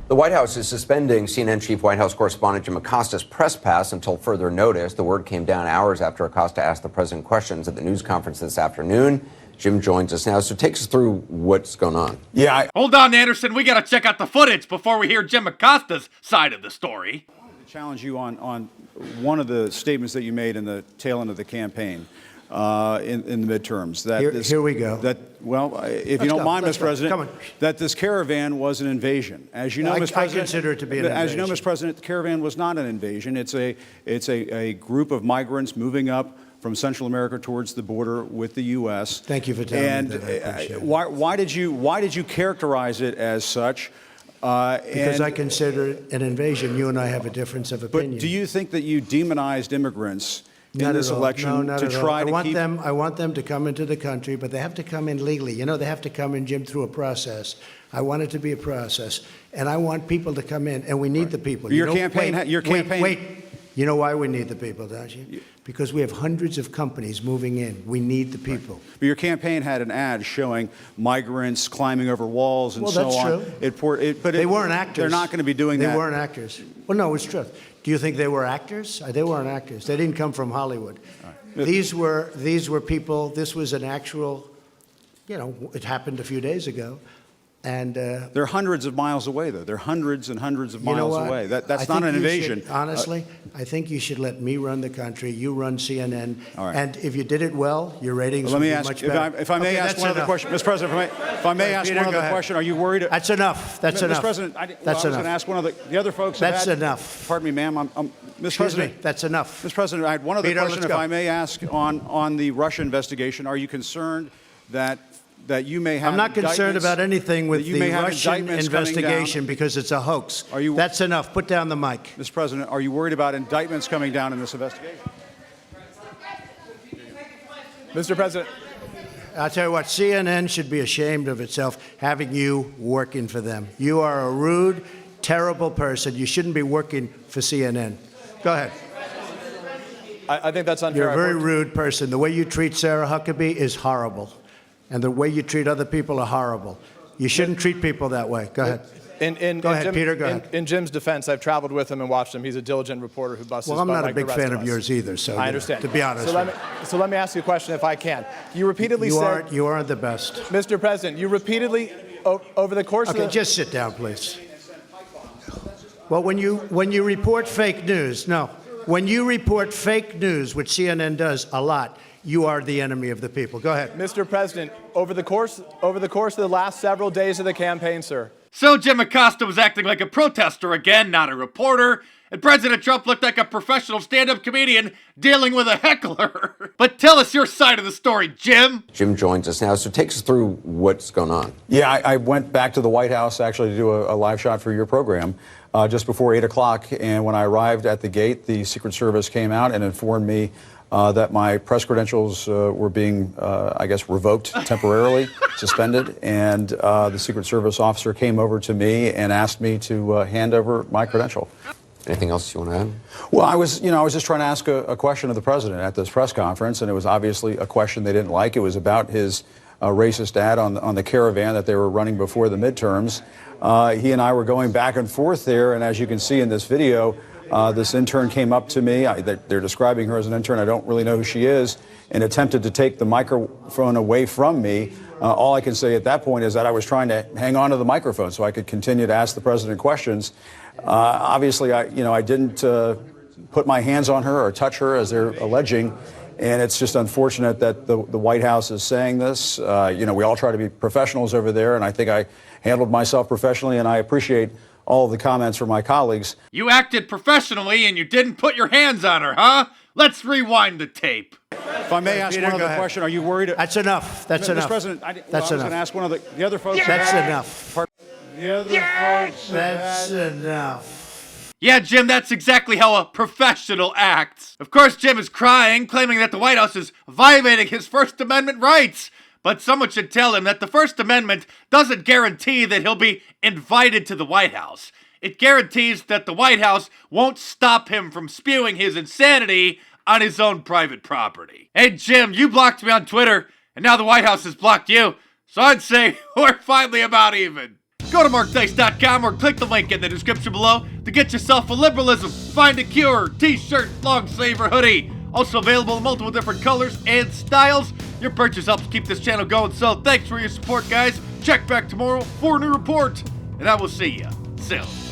The White House is suspending CNN chief White House correspondent Jim Acosta's press pass until further notice. The word came down hours after Acosta asked the president questions at the news conference this afternoon. Jim joins us now, so take us through what's going on. Hold on, Anderson. We got to check out the footage before we hear Jim Acosta's side of the story. I wanted to challenge you on one of the statements that you made in the tail end of the campaign. In the midterms, here we go. If you don't mind, Mr. President, that this caravan was an invasion. As you know, Mr. President, I consider it to be an invasion. As you know, Mr. President, the caravan was not an invasion. It's a group of migrants moving up from Central America towards the border with the U.S. Thank you for telling me that. I appreciate it. Why did you characterize it as such? Because I consider it an invasion. You and I have a difference of opinion. But do you think that you demonized immigrants in this election to try to keep them? I want them to come into the country, but they have to come in legally. You know, they have to come in, Jim, through a process. I want it to be a process, and I want people to come in, and we need the people. Your campaign. Wait. You know why we need the people, don't you? Because we have hundreds of companies moving in. We need the people. Right. But your campaign had an ad showing migrants climbing over walls and so on. That's true. But they weren't actors. They're not going to be doing that. They weren't actors. Well, no, it's true. Do you think they were actors? They weren't actors. They didn't come from Hollywood. Right. These were people. This was an actual, it happened a few days ago. And they're hundreds of miles away, though. They're hundreds and hundreds of miles away. That's not an invasion. Honestly, I think you should let me run the country. You run CNN. All right. And if you did it well, your ratings would be much better. If I may ask one other question, Mr. President, if I may ask one other question, are you worried? That's enough. That's enough. Mr. President, I was going to ask one of the other folks. That's enough. Pardon me, ma'am. Mr. President, that's enough. Mr. President, I had one other question, if I may ask, on the Russia investigation. Are you concerned that you may have? I'm not concerned about anything with the Russian investigation because it's a hoax. That's enough. Put down the mic. Mr. President, are you worried about indictments coming down in this investigation? Mr. President. I'll tell you what, CNN should be ashamed of itself having you working for them. You are a rude, terrible person. You shouldn't be working for CNN. Go ahead. I think that's unfair. You're a very rude person. The way you treat Sarah Huckabee is horrible. And the way you treat other people are horrible. You shouldn't treat people that way. Go ahead. Go ahead, Peter. Go ahead. In Jim's defense, I've traveled with him and watched him. He's a diligent reporter who busts his butt. Well, I'm not like a big fan of yours either. So I understand. To be honest. So let me ask you a question, if I can. You repeatedly said you aren't the best, Mr. President. You repeatedly over the course of the. Okay, just sit down, please. Well, when you report fake news, when you report fake news, which CNN does a lot, you are the enemy of the people. Go ahead. Mr. President, over the course of the last several days of the campaign, sir. So Jim Acosta was acting like a protester again, not a reporter. And President Trump looked like a professional stand-up comedian dealing with a heckler. But tell us your side of the story, Jim. Jim joins us now, so take us through what's going on. Yeah, I went back to the White House actually to do a live shot for your program just before 8 o'clock. And when I arrived at the gate, the Secret Service came out and informed me that my press credentials were being, revoked temporarily, suspended, and the Secret Service officer came over to me and asked me to hand over my credential. Anything else you want to add? Well, I was just trying to ask a question of the president at this press conference, and it was obviously a question they didn't like. It was about his racist ad on the caravan that they were running before the midterms. He and I were going back and forth there, and as you can see in this video, this intern came up to me. They're describing her as an intern. I don't really know who she is, and attempted to take the microphone away from me. All I can say at that point is that I was trying to hang on to the microphone so I could continue to ask the president questions. Obviously, I didn't put my hands on her or touch her, as they're alleging. And it's just unfortunate that the White House is saying this. We all try to be professionals over there, and I think I handled myself professionally, and I appreciate all of the comments from my colleagues. You acted professionally and you didn't put your hands on her, huh? Let's rewind the tape. If I may ask one other question, are you worried? That's enough. That's enough. Mr. President, I was going to ask one of the other folks. That's enough. The other folks. That's enough. Yeah, Jim, that's exactly how a professional acts. Of course, Jim is crying, claiming that the White House is violating his First Amendment rights. But someone should tell him that the First Amendment doesn't guarantee that he'll be invited to the White House. It guarantees that the White House won't stop him from spewing his insanity on his own private property. Hey, Jim, you blocked me on Twitter, and now the White House has blocked you. So I'd say we're finally about even. Go to MarkDice.com or click the link in the description below to get yourself a liberalism, find a cure, t-shirt, long sleeve, or hoodie. Also available in multiple different colors and styles. Your purchase helps keep this channel going, so thanks for your support, guys. Check back tomorrow for a new report, and I will see ya soon.